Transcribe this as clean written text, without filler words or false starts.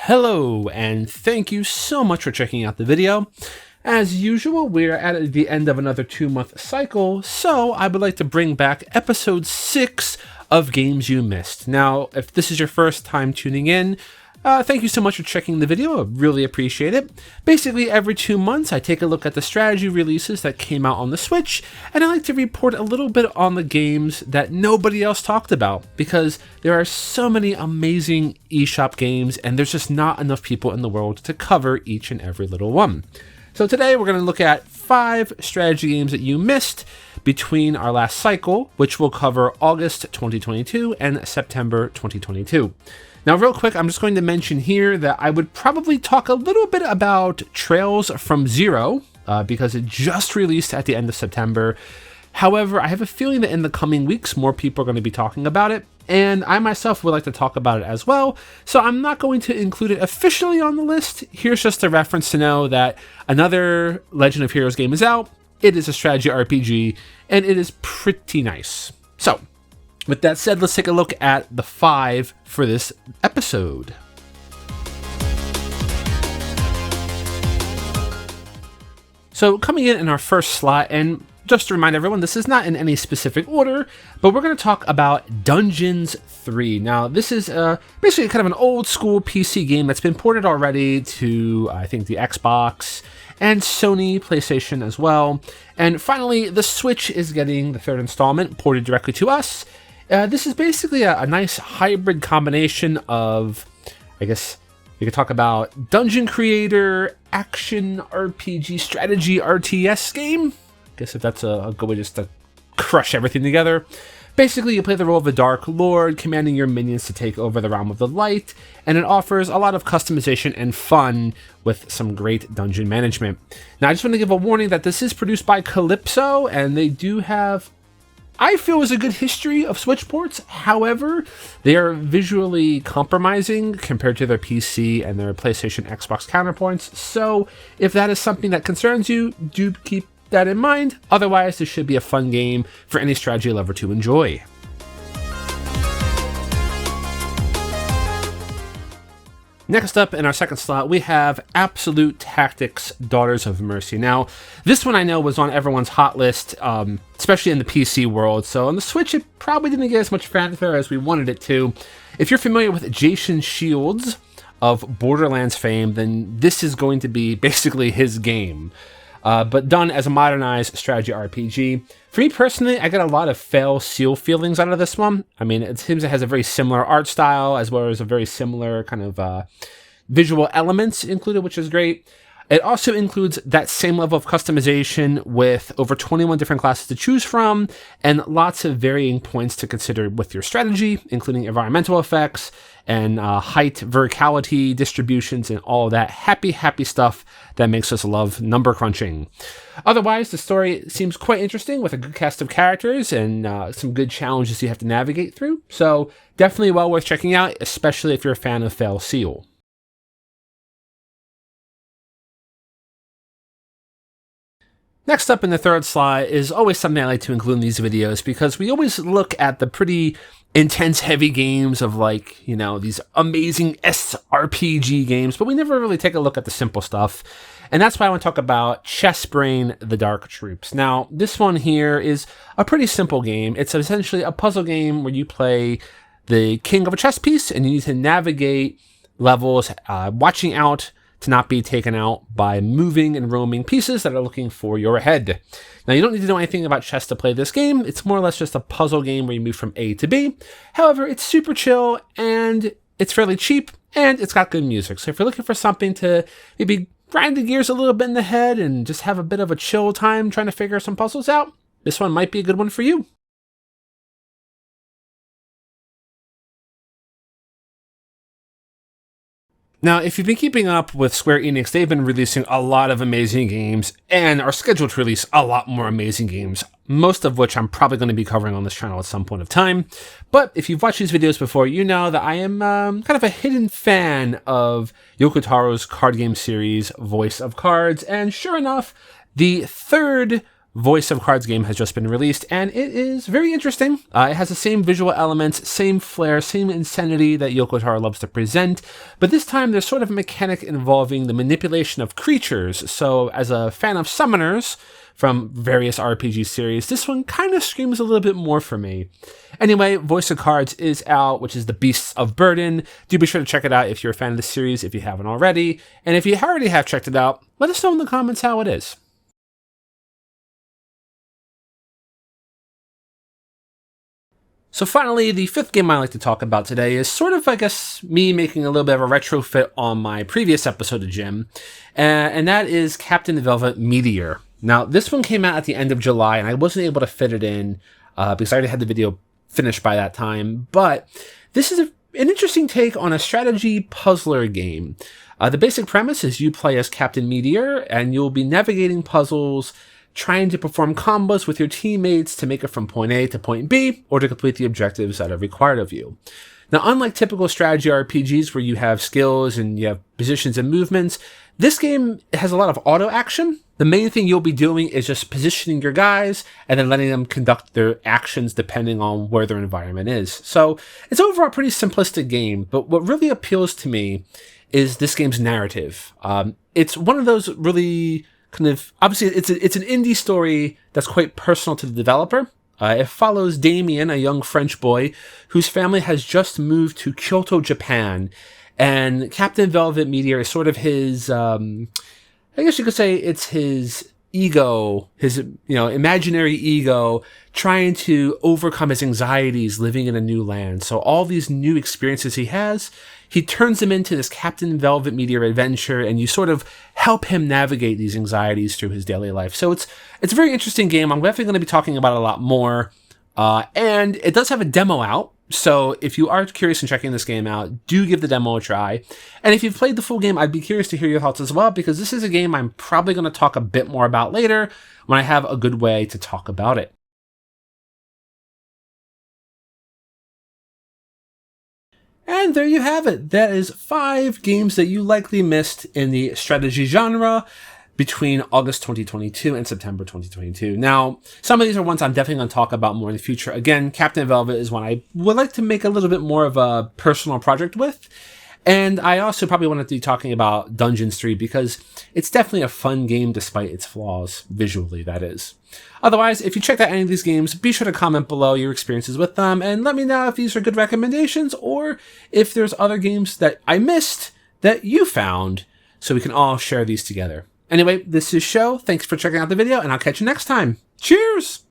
Hello, and thank you so much for checking out the video. As usual, we're at the end of another 2-month cycle, so I would like to bring back episode 6 of Games You Missed. Now, if this is your first time tuning in, thank you so much for checking the video. I really appreciate it. Basically, every 2 months, I take a look at the strategy releases that came out on the Switch, and I like to report a little bit on the games that nobody else talked about, because there are so many amazing eShop games, and there's just not enough people in the world to cover each and every little one. So today, we're going to look at 5 strategy games that you missed between our last cycle, which will cover August 2022 and September 2022. Now, real quick, I'm just going to mention here that I would probably talk a little bit about Trails from Zero, because it just released at the end of September. However, I have a feeling that in the coming weeks, more people are going to be talking about it, and I myself would like to talk about it as well, so I'm not going to include it officially on the list. Here's just a reference to know that another Legend of Heroes game is out. It is a strategy RPG, and it is pretty nice. So, with that said, let's take a look at the 5 for this episode. So coming in our first slot, and just to remind everyone, this is not in any specific order, but we're going to talk about Dungeons 3. Now, this is basically kind of an old school PC game that's been ported already to, I think, the Xbox and Sony PlayStation as well. And finally, the Switch is getting the 3rd installment ported directly to us. This is basically a nice hybrid combination of, I guess you could talk about dungeon creator, action RPG, strategy RTS game. I guess if that's a good way just to crush everything together. Basically, you play the role of the Dark Lord, commanding your minions to take over the realm of the light, and it offers a lot of customization and fun with some great dungeon management. Now, I just want to give a warning that this is produced by Calypso, and they do have, I feel, is a good history of Switch ports. However, they are visually compromising compared to their PC and their PlayStation Xbox counterpoints. So if that is something that concerns you, do keep that in mind. Otherwise, this should be a fun game for any strategy lover to enjoy. Next up in our second slot, we have Absolute Tactics: Daughters of Mercy. Now, this one I know was on everyone's hot list, especially in the PC world. So on the Switch, it probably didn't get as much fanfare as we wanted it to. If you're familiar with Jason Shields of Borderlands fame, then this is going to be basically his game, but done as a modernized strategy RPG. For me personally, I got a lot of Fail Seal feelings out of this one. I mean, it seems it has a very similar art style, as well as a very similar kind of visual elements included, which is great. It also includes that same level of customization with over 21 different classes to choose from, and lots of varying points to consider with your strategy, including environmental effects and height, verticality, distributions, and all of that happy stuff that makes us love number crunching. Otherwise, the story seems quite interesting with a good cast of characters and some good challenges you have to navigate through. So definitely well worth checking out, especially if you're a fan of Fail Seal. Next up in the third slot is always something I like to include in these videos, because we always look at the pretty intense, heavy games of, like, you know, these amazing SRPG games, but we never really take a look at the simple stuff. And that's why I want to talk about Chessbrain: The Dark Troops. Now, this one here is a pretty simple game. It's essentially a puzzle game where you play the king of a chess piece, and you need to navigate levels, watching out to not be taken out by moving and roaming pieces that are looking for your head. Now, you don't need to know anything about chess to play this game. It's more or less just a puzzle game where you move from A to B. However, it's super chill, and it's fairly cheap, and it's got good music. So if you're looking for something to maybe grind the gears a little bit in the head and just have a bit of a chill time trying to figure some puzzles out, this one might be a good one for you. Now, if you've been keeping up with Square Enix, they've been releasing a lot of amazing games and are scheduled to release a lot more amazing games, most of which I'm probably going to be covering on this channel at some point of time. But if you've watched these videos before, you know that I am kind of a hidden fan of Yoko Taro's card game series, Voice of Cards, and sure enough, the third Voice of Cards game has just been released, and it is very interesting. It has the same visual elements, same flair, same insanity that Yoko Taro loves to present, but this time there's sort of a mechanic involving the manipulation of creatures. So as a fan of summoners from various RPG series, this one kind of screams a little bit more for me. Anyway, Voice of Cards is out, which is the Beasts of Burden. Do be sure to check it out if you're a fan of the series, if you haven't already. And if you already have checked it out, let us know in the comments how it is. So finally, the fifth game I like to talk about today is sort of, I guess, me making a little bit of a retrofit on my previous episode of Jim, and that is Captain Velvet Meteor. Now, this one came out at the end of July, and I wasn't able to fit it in because I already had the video finished by that time, but this is an interesting take on a strategy puzzler game. The basic premise is you play as Captain Meteor, and you'll be navigating puzzles, trying to perform combos with your teammates to make it from point A to point B, or to complete the objectives that are required of you. Now, unlike typical strategy RPGs where you have skills and you have positions and movements, this game has a lot of auto action. The main thing you'll be doing is just positioning your guys and then letting them conduct their actions depending on where their environment is. So it's overall a pretty simplistic game, but what really appeals to me is this game's narrative. It's one of those really kind of, obviously it's an indie story that's quite personal to the developer. It follows Damien, a young French boy whose family has just moved to Kyoto, Japan, and Captain Velvet Meteor is sort of his, I guess you could say it's his ego, his, imaginary ego, trying to overcome his anxieties living in a new land. So all these new experiences he has, he turns them into this Captain Velvet Meteor adventure, and you sort of help him navigate these anxieties through his daily life. So it's a very interesting game. I'm definitely going to be talking about it a lot more. And it does have a demo out. So if you are curious in checking this game out, do give the demo a try. And if you've played the full game, I'd be curious to hear your thoughts as well, because this is a game I'm probably going to talk a bit more about later when I have a good way to talk about it. And there you have it. That is 5 games that you likely missed in the strategy genre between August 2022 and September 2022. Now, some of these are ones I'm definitely going to talk about more in the future. Again, Captain Velvet is one I would like to make a little bit more of a personal project with. And I also probably want to be talking about Dungeons 3 because it's definitely a fun game despite its flaws, visually that is. Otherwise, if you checked out any of these games, be sure to comment below your experiences with them and let me know if these are good recommendations or if there's other games that I missed that you found so we can all share these together. Anyway, this is Sho. Thanks for checking out the video and I'll catch you next time. Cheers!